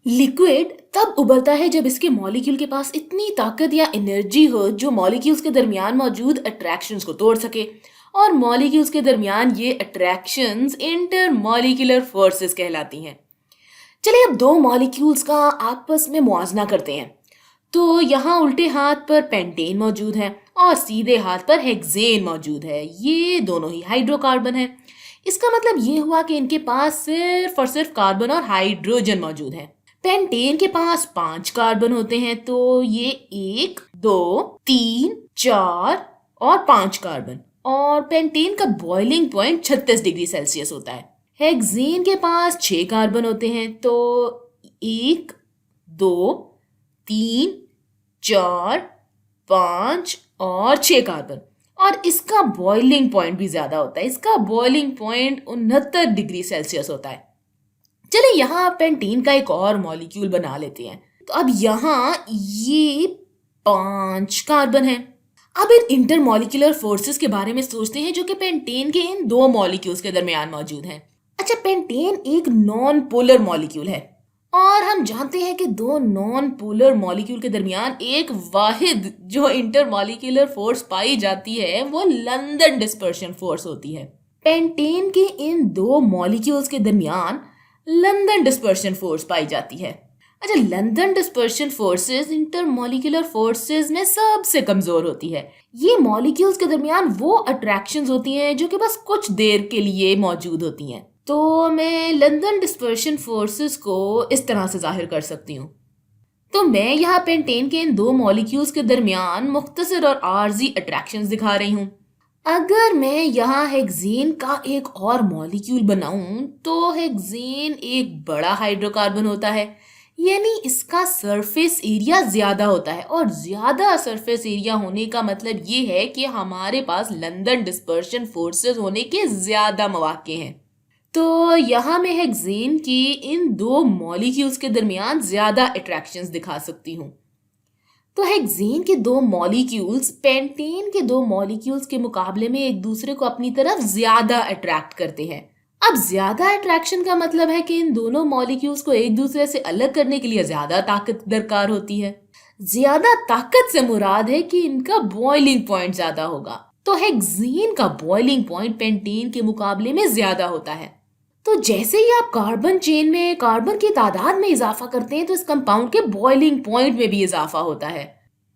Liquid तब उबलता है जब इसके मॉलिक्यूल के पास इतनी ताकत या एनर्जी हो जो मॉलिक्यूल्स के दरमियान मौजूद अट्रैक्शंस को तोड़ सके। और मॉलिक्यूल्स के दरमियान ये अट्रैक्शंस इंटर मॉलिक्यूलर फोर्सेस कहलाती हैं। चलिए अब दो मॉलिक्यूल्स का आपस में मुआवजा करते हैं। तो यहाँ उल्टे हाथ पर पेंटेन मौजूद है और सीधे हाथ पर हेक्सेन मौजूद है। ये दोनों ही हाइड्रोकार्बन है। इसका मतलब ये हुआ कि इनके पास सिर्फ और सिर्फ कार्बन और हाइड्रोजन मौजूद है। पेंटेन के पास 5 कार्बन होते हैं, तो ये 1 2 3 4 और 5 कार्बन। और पेंटेन का बॉइलिंग पॉइंट 36 डिग्री सेल्सियस होता है। हेक्सेन के पास 6 कार्बन होते हैं, तो 1 2 3 4 5 और 6 कार्बन। और इसका बॉइलिंग पॉइंट भी ज्यादा होता है। इसका बॉइलिंग पॉइंट 69 डिग्री सेल्सियस होता है। चलिए यहाँ पेंटीन का एक और मॉलिक्यूल बना लेते हैं। तो अब यहाँ ये 5 कार्बन है। अब इन इंटरमॉलिक्यूलर फोर्सेस के बारे में सोचते हैं जो कि पेंटेन के इन दो मॉलिक्यूल्स के दरमियान मौजूद हैं। अच्छा, पेंटेन एक नॉन पोलर मॉलिक्यूल है और हम जानते हैं कि दो नॉन पोलर मॉलिक्यूल के दरमियान एक वाहिद जो इंटरमॉलिक्यूलर फोर्स पाई जाती है वो लंदन डिस्पर्शन फोर्स होती है। पेंटेन के इन दो मॉलिक्यूल्स के दरमियान लंदन डिस्पर्शन फोर्स पाई जाती है। अच्छा, London dispersion forces intermolecular forces में सबसे कमजोर होती है। ये मॉलिक्यूल्स के दरमियान वो अट्रैक्शंस होती हैं जो कि बस कुछ देर के लिए मौजूद होती हैं। तो मैं लंदन डिस्पर्शन फोर्सेस को इस तरह से जाहिर कर सकती हूँ। तो मैं यहाँ पेंटेन के इन दो मॉलिक्यूल्स के दरमियान मुख्तसर और आर्जी अट्रैक्शंस दिखा रही हूँ। अगर मैं यहाँ हेक्सेन का एक और मॉलिक्यूल बनाऊं तो हेक्सेन एक बड़ा हाइड्रोकार्बन होता है, यानी इसका सरफेस एरिया ज्यादा होता है। और ज्यादा सरफेस एरिया होने का मतलब ये है कि हमारे पास लंदन डिस्पर्शन फोर्सेस होने के ज्यादा मौके हैं। तो यहाँ मैं हेक्सेन की इन दो मॉलिक्यूल्स के दरमियान ज्यादा अट्रैक्शंस दिखा सकती हूँ। तो हेक्सेन के दो मॉलिक्यूल्स पेंटेन के दो मॉलिक्यूल्स के मुकाबले में एक दूसरे को अपनी तरफ ज्यादा अट्रैक्ट करते हैं। अब ज्यादा अट्रैक्शन का मतलब है कि इन दोनों मॉलिक्यूल्स को एक दूसरे से अलग करने के लिए ज्यादा ताकत दरकार होती है। ज्यादा ताकत से मुराद है कि इनका बॉइलिंग पॉइंट ज्यादा होगा। तो हेक्सेन का बॉइलिंग पॉइंट पेंटेन के मुकाबले में ज्यादा होता है। तो जैसे ही आप कार्बन चेन में कार्बन की तादाद में इजाफा करते हैं तो इस कंपाउंड के बॉइलिंग पॉइंट में भी इजाफा होता है।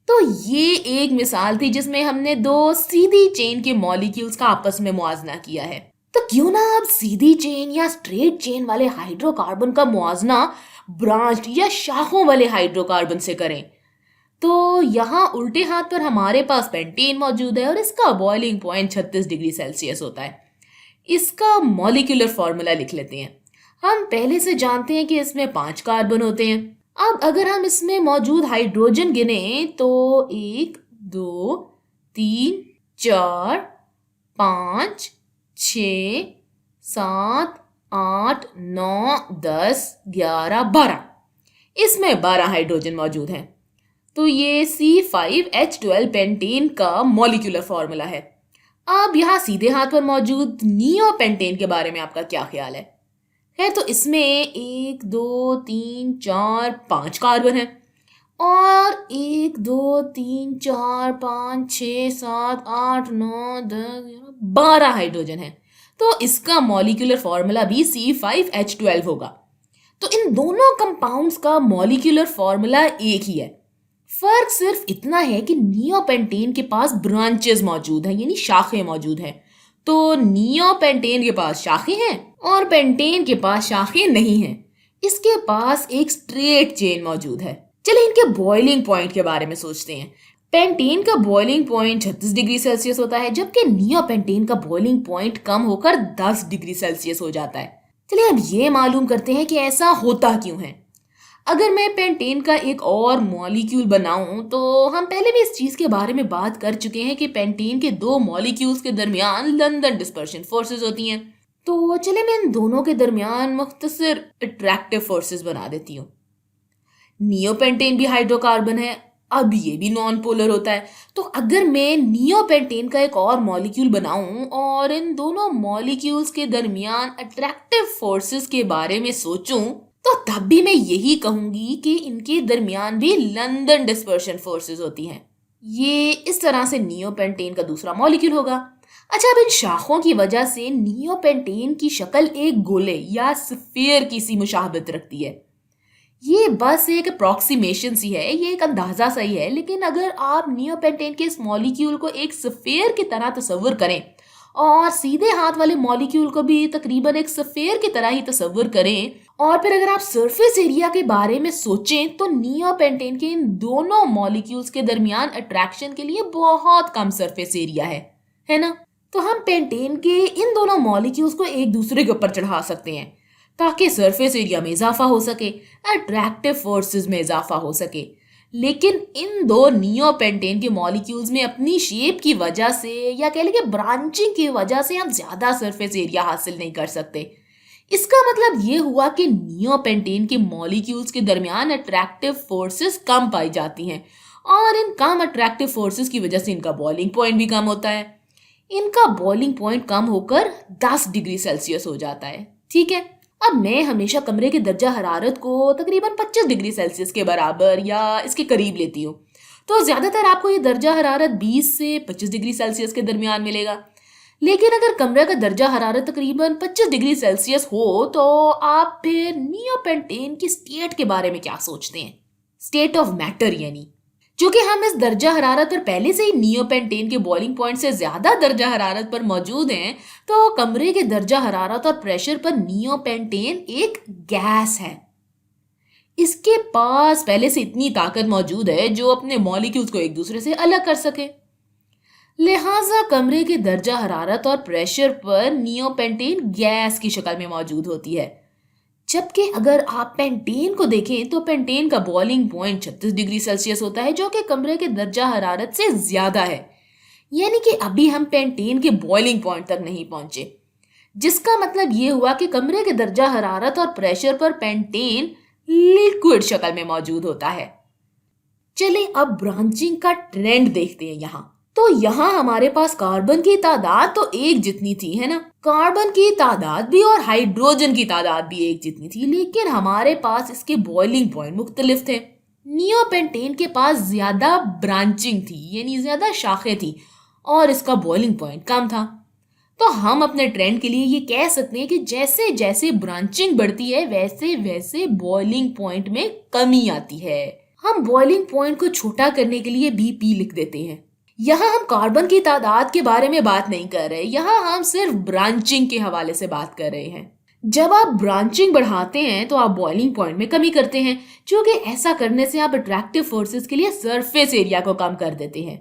तो ये एक मिसाल थी जिसमें हमने दो सीधी चेन के मॉलिक्यूल्स का आपस में मुआवजा किया है। तो क्यों ना आप सीधी चेन या स्ट्रेट चेन वाले हाइड्रोकार्बन का मुआवजा ब्रांच्ड या शाखों वाले हाइड्रोकार्बन से करें। तो यहाँ उल्टे हाथ पर हमारे पास पेंटेन मौजूद है और इसका बॉइलिंग पॉइंट 36 डिग्री सेल्सियस होता है। इसका मॉलिक्यूलर फॉर्मूला लिख लेते हैं। हम पहले से जानते हैं कि इसमें 5 कार्बन होते हैं। अब अगर हम इसमें मौजूद हाइड्रोजन गिने तो 1 2 3 4 5 6 7 8 9 10 11 12, इसमें 12 हाइड्रोजन मौजूद हैं। तो ये C5H12 पेंटेन का मॉलिक्यूलर फॉर्मूला है। अब यहाँ सीधे हाथ पर मौजूद नियोपेंटेन के बारे में आपका क्या ख्याल है? तो इसमें 1 2 3 4 5 कार्बन है और 1 2 3 4 5 6 7 8 9 10 12 हाइड्रोजन है। तो इसका मॉलिक्यूलर फॉर्मूला भी C5H12 होगा। तो इन दोनों कंपाउंड्स का मॉलिक्यूलर फॉर्मूला एक ही है। फर्क सिर्फ इतना है कि नियोपेंटेन के पास ब्रांचेस मौजूद हैं, यानी शाखें मौजूद हैं। तो नियोपेंटेन के पास शाखें हैं और पेंटेन के पास शाखें नहीं हैं। इसके पास एक स्ट्रेट चेन मौजूद है। चलिए इनके बॉइलिंग पॉइंट के बारे में सोचते हैं। पेंटेन का बॉइलिंग पॉइंट 36 डिग्री सेल्सियस होता है, जबकि नियोपेंटेन का बॉइलिंग पॉइंट कम होकर 10 डिग्री सेल्सियस हो जाता है। चलिए अब ये मालूम करते हैं कि ऐसा होता क्यों है। अगर मैं पेंटेन का एक और मॉलिक्यूल बनाऊं तो हम पहले भी इस चीज के बारे में बात कर चुके हैं कि पेंटेन के दो मॉलिक्यूल्स के दरमियान लंदन डिस्पर्शन फोर्सेस होती हैं। तो चले मैं इन दोनों के दरमियान मुख्तसर अट्रैक्टिव फोर्सेस बना देती हूँ। नियोपेंटेन भी हाइड्रोकार्बन है, अब ये भी नॉन पोलर होता है। तो अगर मैं नियोपेंटेन का एक और मॉलिक्यूल बनाऊं और इन दोनों मॉलिक्यूल्स के दरमियान अट्रैक्टिव फोर्सेस के बारे में सोचूं तो तब भी मैं यही कहूंगी कि इनके दरमियान भी लंदन डिस्पर्शन फोर्सेस होती हैं। ये इस तरह से नियोपेंटेन का दूसरा मॉलिक्यूल होगा। अच्छा, अब इन शाखों की वजह से नियोपेंटेन की शक्ल एक गोले या स्फीयर की सी मुशाबत रखती है। ये बस एक अप्रॉक्सीमेशन सी है, ये एक अंदाजा सही है, लेकिन अगर आप नियोपेंटेन के इस मॉलिक्यूल को एक स्फीयर की तरह तस्वुर करें और सीधे हाथ वाले मॉलिक्यूल को भी तकरीबन एक स्फीयर की तरह ही तस्वुर करें, और फिर अगर आप सरफेस एरिया के बारे में सोचें तो नियोपेंटेन के इन दोनों मॉलिक्यूल्स के दरमियान अट्रैक्शन के लिए बहुत कम सरफेस एरिया है ना? तो हम पेंटेन के इन दोनों मॉलिक्यूल्स को एक दूसरे के ऊपर चढ़ा सकते हैं ताकि सरफेस एरिया में इजाफा हो सके, अट्रैक्टिव फोर्सेस में इजाफा हो सके। लेकिन इन दो नियोपेंटेन के मॉलिक्यूल्स में अपनी शेप की वजह से या कह लें कि ब्रांचिंग की वजह से हम ज्यादा सरफेस एरिया हासिल नहीं कर सकते। इसका मतलब ये हुआ कि नियोपेंटेन के मॉलिक्यूल्स के दरमियान अट्रैक्टिव फोर्सेस कम पाई जाती हैं और इन कम अट्रैक्टिव फोर्सेस की वजह से इनका बॉइलिंग पॉइंट भी कम होता है। इनका बॉइलिंग पॉइंट कम होकर 10 डिग्री सेल्सियस हो जाता है। ठीक है, अब मैं हमेशा कमरे के दर्जा हरारत को तकरीबन 25 डिग्री सेल्सियस के बराबर या इसके करीब लेती हूँ। तो ज्यादातर आपको ये दर्जा हरारत 20 से 25 डिग्री सेल्सियस के दरमियान मिलेगा। लेकिन अगर कमरे का दर्जा हरारत तकरीबन 25 डिग्री सेल्सियस हो तो आप फिर नियोपेंटेन की स्टेट के बारे में क्या सोचते हैं? स्टेट ऑफ मैटर, यानी जो कि हम इस दर्जा हरारत पर पहले से ही नियोपेंटेन के बॉइलिंग पॉइंट से ज्यादा दर्जा हरारत पर मौजूद हैं, तो कमरे के दर्जा हरारत और प्रेशर पर नियोपेंटेन एक गैस है। इसके पास पहले से इतनी ताकत मौजूद है जो अपने मॉलिक्यूल्स को एक दूसरे से अलग कर सके। लिहाजा कमरे के दर्जा हरारत और प्रेशर पर नियोपेंटेन गैस की शक्ल में मौजूद होती है। जबकि अगर आप पेंटेन को देखें तो पेंटेन का बॉइलिंग पॉइंट 36 डिग्री सेल्सियस होता है, जो कि कमरे के दर्जा हरारत से ज्यादा है। यानी कि अभी हम पेंटेन के बॉइलिंग पॉइंट तक नहीं पहुंचे, जिसका मतलब ये हुआ कि कमरे के दर्जा हरारत और प्रेशर पर पेंटेन लिक्विड शक्ल में मौजूद होता है। चलिए अब ब्रांचिंग का ट्रेंड देखते हैं। यहाँ हमारे पास कार्बन की तादाद तो एक जितनी थी, है ना? कार्बन की तादाद भी और हाइड्रोजन की तादाद भी एक जितनी थी, लेकिन हमारे पास इसके बॉइलिंग पॉइंट मुख्तलिफ थे। नियोपेंटेन के पास ज्यादा ब्रांचिंग थी, यानी ज्यादा शाखें थी, और इसका बॉइलिंग पॉइंट कम था। तो हम अपने ट्रेंड के लिए ये कह सकते हैं कि जैसे जैसे ब्रांचिंग बढ़ती है वैसे वैसे बॉइलिंग पॉइंट में कमी आती है। हम बॉइलिंग पॉइंट को छोटा करने के लिए BP लिख देते हैं। यहाँ हम कार्बन की तादाद के बारे में बात नहीं कर रहे, यहाँ हम सिर्फ ब्रांचिंग के हवाले से बात कर रहे हैं। जब आप ब्रांचिंग बढ़ाते हैं तो आप बॉइलिंग पॉइंट में कमी करते हैं, क्योंकि ऐसा करने से आप अट्रैक्टिव फोर्सेस के लिए सरफेस एरिया को कम कर देते हैं।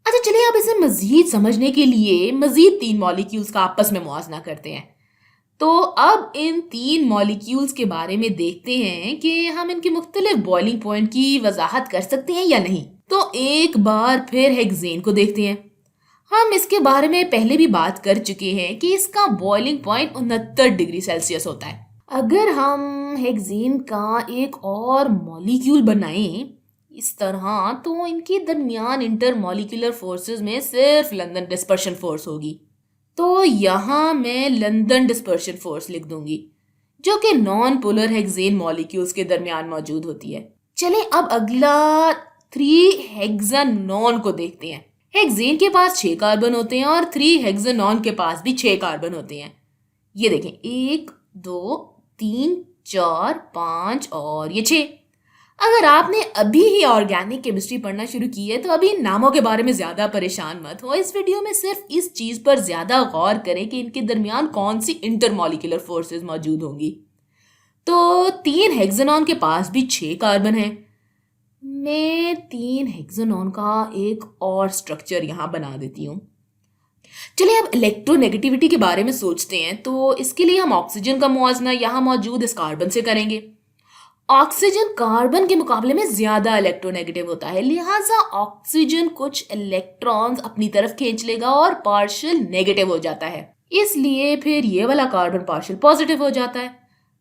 अच्छा, चलिए अब इसे मजीद समझने के लिए मजीद 3 मॉलिक्यूल्स का आपस में मुआवजा करते हैं। तो अब इन 3 मॉलिक्यूल्स के बारे में देखते हैं कि हम इनके मुख्तलिफ बॉइलिंग पॉइंट की वजाहत कर सकते हैं या नहीं। तो एक बार फिर हेक्सेन को देखते हैं। हम इसके बारे में पहले भी बात कर चुके हैं कि इसका बॉइलिंग पॉइंट 69 डिग्री सेल्सियस होता है। अगर हम हेक्सेन का एक और मॉलिक्यूल बनाएं इस तरह, तो इनके दरमियान इंटर मॉलिक्यूलर फोर्सेस में सिर्फ लंदन डिस्पर्शन फोर्स होगी। तो यहाँ मैं लंदन डिस्पर्शन फोर्स लिख दूंगी, जो कि नॉन पोलर हेक्सेन मॉलिक्यूल्स के दरमियान मौजूद होती है। चलें अब अगला 3 हेक्सानॉन को देखते हैं। हेक्सेन के पास 6 कार्बन होते हैं और 3 हेक्सानॉन के पास भी 6 कार्बन होते हैं। ये देखें, 1 2 3 4 5 और ये 6। अगर आपने अभी ही ऑर्गेनिक केमिस्ट्री पढ़ना शुरू की है तो अभी इन नामों के बारे में ज्यादा परेशान मत हो। इस वीडियो में सिर्फ इस चीज पर ज्यादा गौर करें कि इनके दरमियान कौन सी इंटरमॉलिक्यूलर फोर्सेस मौजूद होंगी। तो 3 हेक्सानॉन के पास भी 6 कार्बन हैं। मैं 3 हेक्सानॉन का एक और स्ट्रक्चर यहाँ बना देती हूँ। चलिए अब इलेक्ट्रोनेगेटिविटी के बारे में सोचते हैं। तो इसके लिए हम ऑक्सीजन का मुआवजा यहाँ मौजूद इस कार्बन से करेंगे। ऑक्सीजन कार्बन के मुकाबले में ज्यादा इलेक्ट्रोनेगेटिव होता है, लिहाजा ऑक्सीजन कुछ इलेक्ट्रॉन्स अपनी तरफ खींच लेगा और पार्शियल नेगेटिव हो जाता है। इसलिए फिर ये वाला कार्बन पार्शियल पॉजिटिव हो जाता है,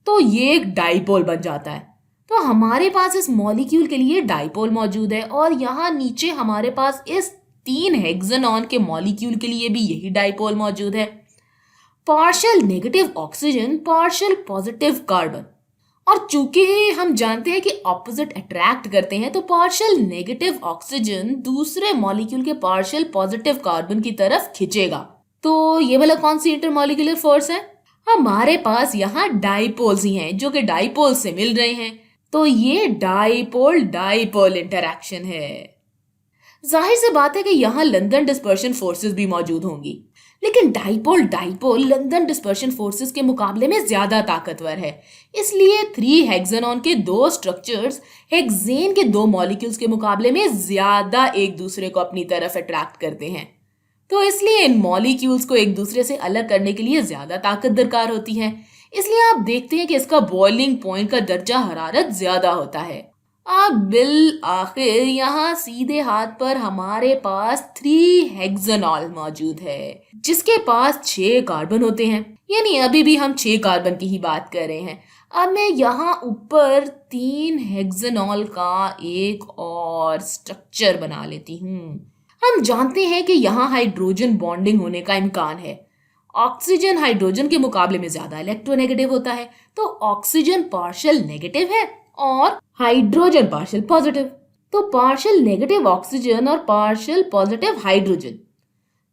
तो ये एक डाइपोल बन जाता है। तो हमारे पास इस मॉलिक्यूल के लिए डाइपोल मौजूद है और यहाँ नीचे हमारे पास इस 3 हेक्सानॉन के मॉलिक्यूल के लिए भी यही डाइपोल मौजूद है। Partial negative oxygen, partial positive carbon. और चूंकि हम जानते हैं कि ऑपोजिट अट्रैक्ट करते हैं, तो पार्शियल नेगेटिव ऑक्सीजन दूसरे मॉलिक्यूल के पार्शियल पॉजिटिव कार्बन की तरफ खींचेगा। तो ये वाला कौन सी इंटरमॉलिक्यूलर फोर्स है? हमारे पास यहाँ डाइपोल्स ही हैं जो कि डाइपोल से मिल रहे हैं, तो ये डाइपोल डाइपोल इंटरैक्शन है। जाहिर सी बात है कि यहाँ लंदन डिस्पर्शन फोर्सेस भी मौजूद होंगी, लेकिन dipole dipole London dispersion forces के मुकाबले में ज्यादा ताकतवर है। इसलिए 3 हेक्सानॉन के 2 स्ट्रक्चर्स हेक्सेन के 2 मॉलिक्यूल्स के मुकाबले में ज्यादा एक दूसरे को अपनी तरफ अट्रैक्ट करते हैं। तो इसलिए इन मॉलिक्यूल्स को एक दूसरे से अलग करने के लिए ज्यादा ताकत दरकार होती है। इसलिए आप देखते हैं कि इसका बॉइलिंग पॉइंट का दर्जा हरारत ज्यादा होता है। अब बिल आखिर यहाँ सीधे हाथ पर हमारे पास 3 हेक्सानॉल मौजूद है जिसके पास 6 कार्बन होते हैं, यानी अभी भी हम 6 कार्बन की ही बात कर रहे हैं। अब मैं यहाँ ऊपर 3 हेक्सानॉल का एक और स्ट्रक्चर बना लेती हूँ। हम जानते हैं कि यहाँ हाइड्रोजन बॉन्डिंग होने का इम्कान है। ऑक्सीजन हाइड्रोजन के मुकाबले में ज्यादा इलेक्ट्रोनेगेटिव होता है, तो ऑक्सीजन पार्शियल नेगेटिव है और हाइड्रोजन पार्शियल पॉजिटिव। तो पार्शियल नेगेटिव ऑक्सीजन और पार्शियल पॉजिटिव हाइड्रोजन,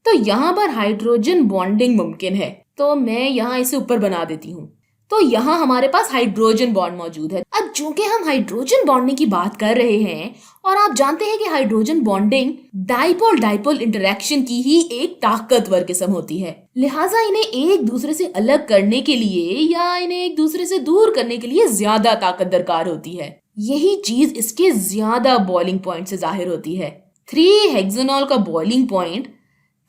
तो यहाँ पर हाइड्रोजन बॉन्डिंग मुमकिन है, तो मैं यहाँ इसे ऊपर बना देती हूँ। तो यहाँ हमारे पास हाइड्रोजन बॉन्ड मौजूद है। अब चूंकि हम हाइड्रोजन बॉन्डिंग की बात कर रहे हैं और आप जानते हैं कि hydrogen bonding dipole dipole interaction की ही एक ताकतवर किस्म होती है, लिहाजा इन्हें एक दूसरे से अलग करने के लिए या इन्हें एक दूसरे से दूर करने के लिए ज्यादा ताकत दरकार होती है। यही चीज इसके ज्यादा बॉइलिंग पॉइंट से जाहिर होती है। 3 हेक्सानॉल का बॉइलिंग पॉइंट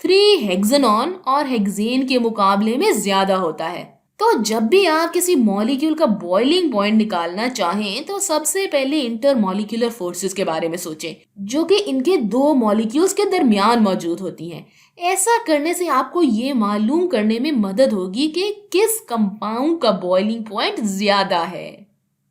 3 हेक्सानॉन और हेक्सेन के मुकाबले में ज्यादा होता है। तो जब भी आप किसी मॉलिक्यूल का बॉइलिंग पॉइंट निकालना चाहें तो सबसे पहले इंटरमॉलिक्यूलर फोर्सेस के बारे में सोचें जो कि इनके 2 मॉलिक्यूल्स के दरमियान मौजूद होती हैं। ऐसा करने से आपको ये मालूम करने में मदद होगी कि किस कंपाउंड का बॉइलिंग पॉइंट ज्यादा है।